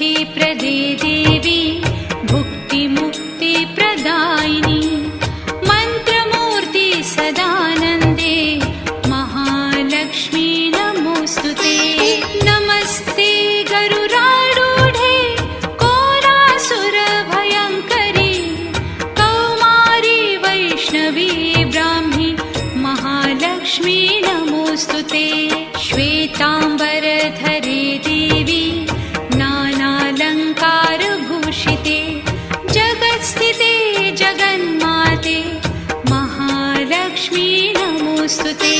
सिद्धिप्रदे देवी भुक्तिमुक्तिप्रदायिनी मन्त्रमूर्ति सदानन्दे महालक्ष्मी नमोऽस्तुते। नमस्ते गरुडारूढे कोलासुरभयङ्करी कौमारी वैष्णवी ब्राह्मी महालक्ष्मी नमोऽस्तुते। श्वेताम्बरधरे देवी नानालङ्कारभूषिते जगत्स्थिते जगन्माते महालक्ष्मी नमोऽस्तुते।